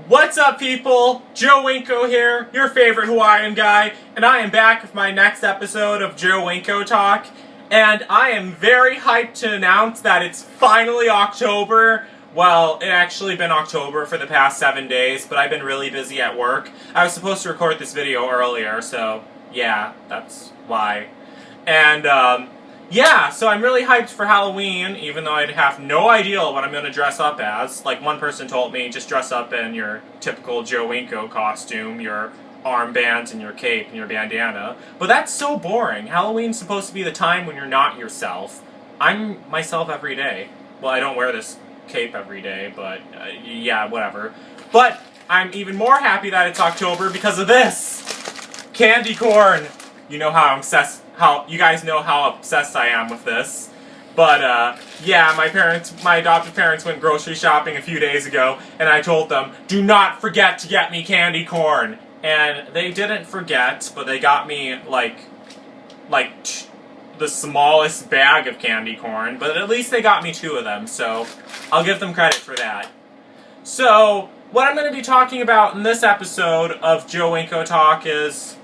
What's up, people? Joe Winko here, your favorite Hawaiian guy, and I am back with my next episode of Joe Winko Talk, and I am very hyped to announce that it's finally October. Well, it actually been October for the past 7 days, but I've been really busy at work. I was supposed to record this video earlier, so yeah, that's why. And, yeah, so I'm really hyped for Halloween, even though I have no idea what I'm going to dress up as. Like, one person told me, just dress up in your typical Joe Winko costume, your armbands and your cape and your bandana. But that's so boring. Halloween's supposed to be the time when you're not yourself. I'm myself every day. Well, I don't wear this cape every day, but, yeah, whatever. But I'm even more happy that it's October because of this! Candy corn! You know how I'm obsessed. You guys know how obsessed I am with this. But, yeah, my adopted parents went grocery shopping a few days ago, and I told them, do not forget to get me candy corn. And they didn't forget, but they got me, like, the smallest bag of candy corn, but at least they got me 2 of them, so I'll give them credit for that. So, what I'm going to be talking about in this episode of Joe Winko Talk is,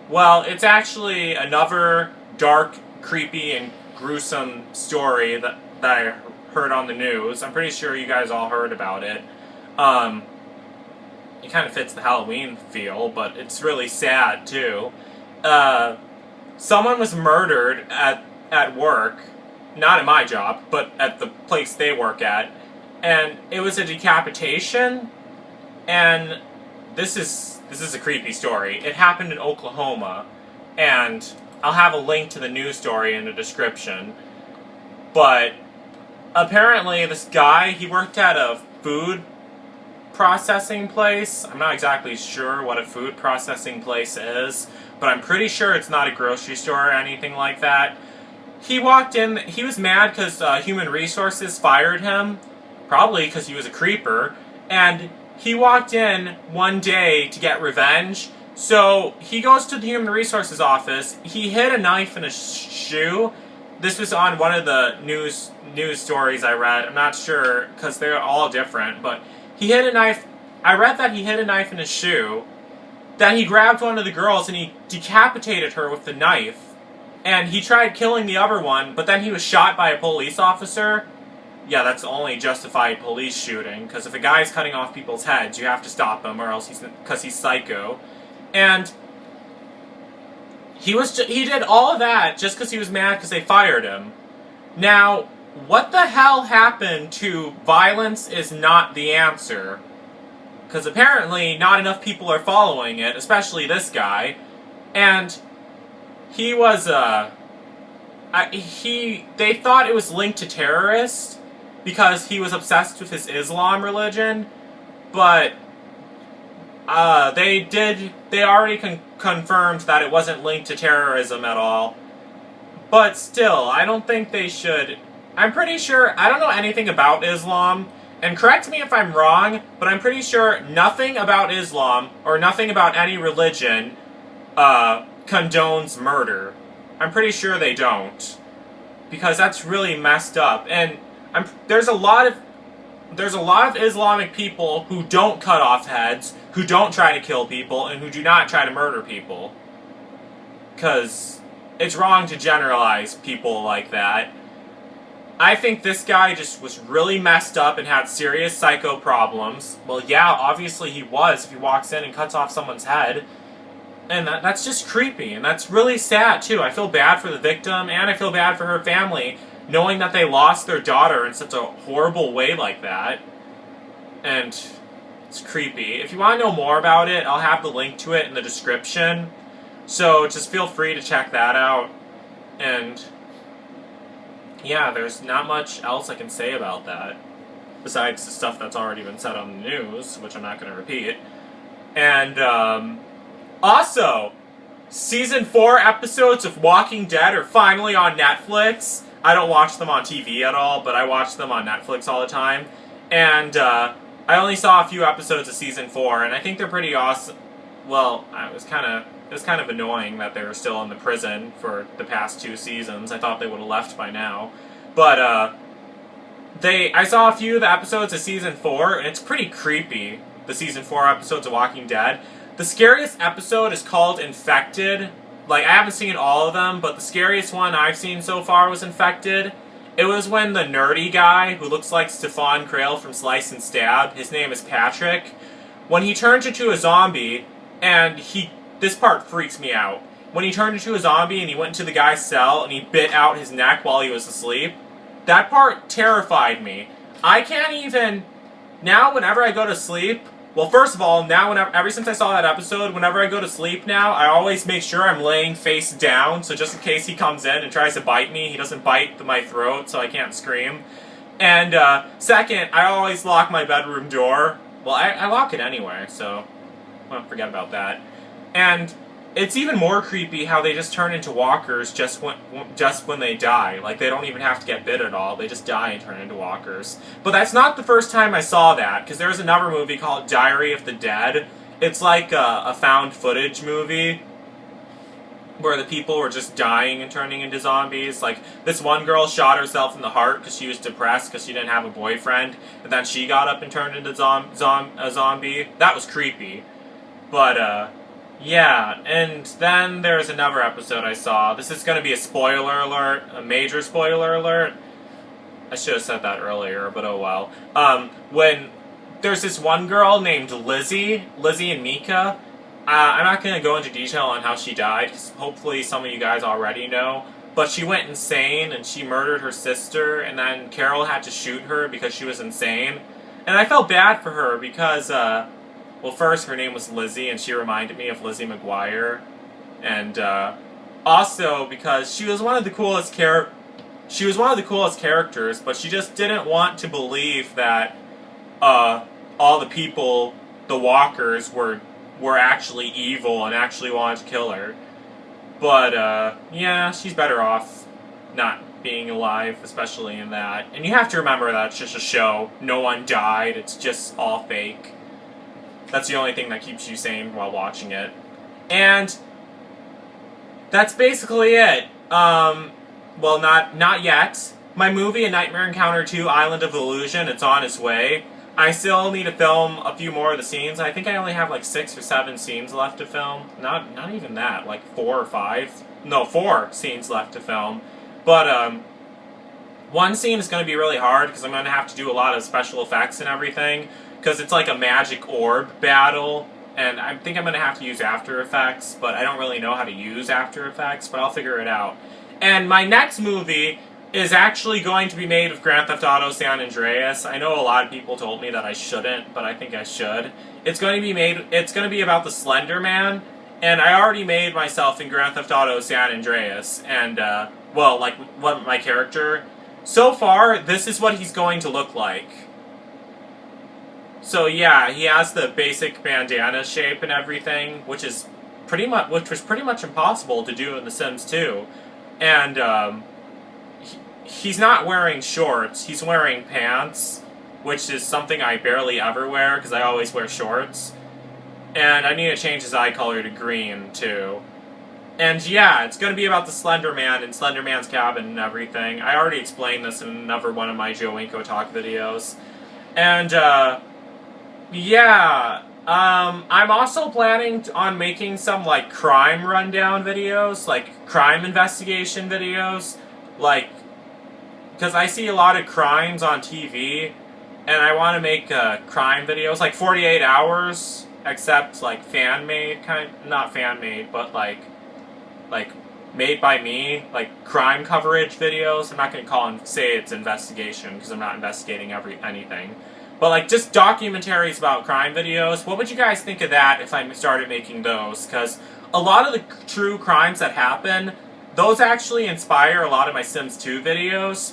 well, it's actually another dark, creepy, and gruesome story that I heard on the news. I'm pretty sure you guys all heard about it. It kind of fits the Halloween feel, but it's really sad, too. Someone was murdered at work, not at my job, but at the place they work at, and it was a decapitation, and this is a creepy story. It happened in Oklahoma, and I'll have a link to the news story in the description. But apparently this guy, he worked at a food processing place. I'm not exactly sure what a food processing place is, but I'm pretty sure it's not a grocery store or anything like that. He walked in, he was mad because Human Resources fired him, probably because he was a creeper, and he walked in one day to get revenge, so he goes to the Human Resources office. He hid a knife in a shoe. This was on one of the news stories I read. I'm not sure, because they're all different, but he hid a knife. I read that he hid a knife in his shoe. Then he grabbed one of the girls and he decapitated her with the knife. And he tried killing the other one, but then he was shot by a police officer. Yeah, that's only justified police shooting, because if a guy's cutting off people's heads, you have to stop him, or else because he's psycho. And he did all of that just because he was mad because they fired him. Now, what the hell happened to violence is not the answer? Because apparently not enough people are following it, especially this guy. And he was, they thought it was linked to terrorists, because he was obsessed with his Islam religion, but they already confirmed that it wasn't linked to terrorism at all. But still, I don't think they should. I'm pretty sure, I don't know anything about Islam, and correct me if I'm wrong, but I'm pretty sure nothing about Islam, or nothing about any religion, condones murder. I'm pretty sure they don't. Because that's really messed up, and there's a lot of Islamic people who don't cut off heads, who don't try to kill people, and who do not try to murder people. Because it's wrong to generalize people like that. I think this guy just was really messed up and had serious psycho problems. Well, yeah, obviously he was if he walks in and cuts off someone's head. And that's just creepy, and that's really sad, too. I feel bad for the victim, and I feel bad for her family, knowing that they lost their daughter in such a horrible way like that. And it's creepy. If you want to know more about it, I'll have the link to it in the description. So just feel free to check that out. And yeah, there's not much else I can say about that, besides the stuff that's already been said on the news, which I'm not going to repeat. And, also, Season 4 episodes of Walking Dead are finally on Netflix. I don't watch them on TV at all, but I watch them on Netflix all the time. And, I only saw a few episodes of Season 4, and I think they're pretty awesome. Well, it was kind of annoying that they were still in the prison for the past 2 seasons. I thought they would have left by now. But, I saw a few of the episodes of season 4, and it's pretty creepy. The season 4 episodes of Walking Dead. The scariest episode is called Infected. Like, I haven't seen all of them, but the scariest one I've seen so far was Infected. It was when the nerdy guy, who looks like Stefan Krail from Slice and Stab, his name is Patrick, when he turned into a zombie, and this part freaks me out. When he turned into a zombie and he went into the guy's cell and he bit out his neck while he was asleep, that part terrified me. I can't even, now whenever I go to sleep, well, first of all, now ever since I saw that episode, whenever I go to sleep now, I always make sure I'm laying face down, so just in case he comes in and tries to bite me, he doesn't bite my throat so I can't scream. And second, I always lock my bedroom door. Well, I lock it anyway, so well, forget about that. And it's even more creepy how they just turn into walkers just when they die. Like, they don't even have to get bit at all. They just die and turn into walkers. But that's not the first time I saw that, because there's another movie called Diary of the Dead. It's like a found footage movie where the people were just dying and turning into zombies. Like, this one girl shot herself in the heart because she was depressed because she didn't have a boyfriend, and then she got up and turned into a zombie. That was creepy. But, yeah, and then there's another episode I saw. This is going to be a spoiler alert, a major spoiler alert. I should have said that earlier, but oh well. When there's this one girl named Lizzie and Mika. I'm not going to go into detail on how she died, because hopefully some of you guys already know. But she went insane, and she murdered her sister, and then Carol had to shoot her because she was insane. And I felt bad for her because, well, first, her name was Lizzie, and she reminded me of Lizzie McGuire. And, also, because she was one of the coolest characters, but she just didn't want to believe that, all the people, the walkers, were actually evil and actually wanted to kill her. But, yeah, she's better off not being alive, especially in that. And you have to remember that it's just a show. No one died. It's just all fake. That's the only thing that keeps you sane while watching it. And that's basically it. Well, not yet. My movie, A Nightmare Encounter 2, Island of Illusion, it's on its way. I still need to film a few more of the scenes. I think I only have like 6 or 7 scenes left to film. Not even that, like 4 or 5. No, 4 scenes left to film. But, one scene is going to be really hard because I'm going to have to do a lot of special effects and everything. Because it's like a magic orb battle. And I think I'm going to have to use After Effects, but I don't really know how to use After Effects, but I'll figure it out. And my next movie is actually going to be made with Grand Theft Auto San Andreas. I know a lot of people told me that I shouldn't, but I think I should. It's going to be about the Slender Man, and I already made myself in Grand Theft Auto San Andreas, and, well, like, what my character. So far, this is what he's going to look like. So yeah, he has the basic bandana shape and everything, which was pretty much impossible to do in The Sims 2. And, he's not wearing shorts, he's wearing pants, which is something I barely ever wear, because I always wear shorts. And I need to change his eye color to green, too. And yeah, it's going to be about the Slender Man and Slender Man's cabin and everything. I already explained this in another one of my Winko talk videos. And, yeah, I'm also planning on making some, like, crime rundown videos, like, crime investigation videos, like, because I see a lot of crimes on TV, and I want to make, crime videos, like 48 Hours, except, like, fan-made, not fan-made, but, like, made by me, like, crime coverage videos. I'm not going to say it's investigation, because I'm not investigating anything. But, like, just documentaries about crime videos. What would you guys think of that if I started making those? Because a lot of the true crimes that happen, those actually inspire a lot of my Sims 2 videos.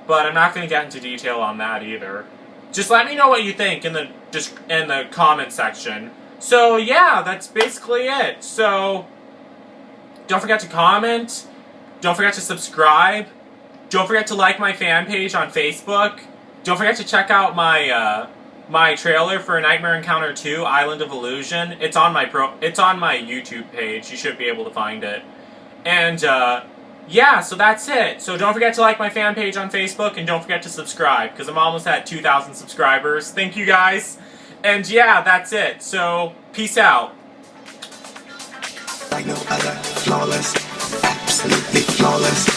But I'm not going to get into detail on that either. Just let me know what you think in the comment section. So, yeah, that's basically it. So, don't forget to comment. Don't forget to subscribe. Don't forget to like my fan page on Facebook. Don't forget to check out my my trailer for Nightmare Encounter 2, Island of Illusion. It's on my YouTube page. You should be able to find it. And yeah, so that's it. So don't forget to like my fan page on Facebook, and don't forget to subscribe, because I'm almost at 2,000 subscribers. Thank you guys. And yeah, that's it. So, peace out. Like no other, flawless, absolutely flawless.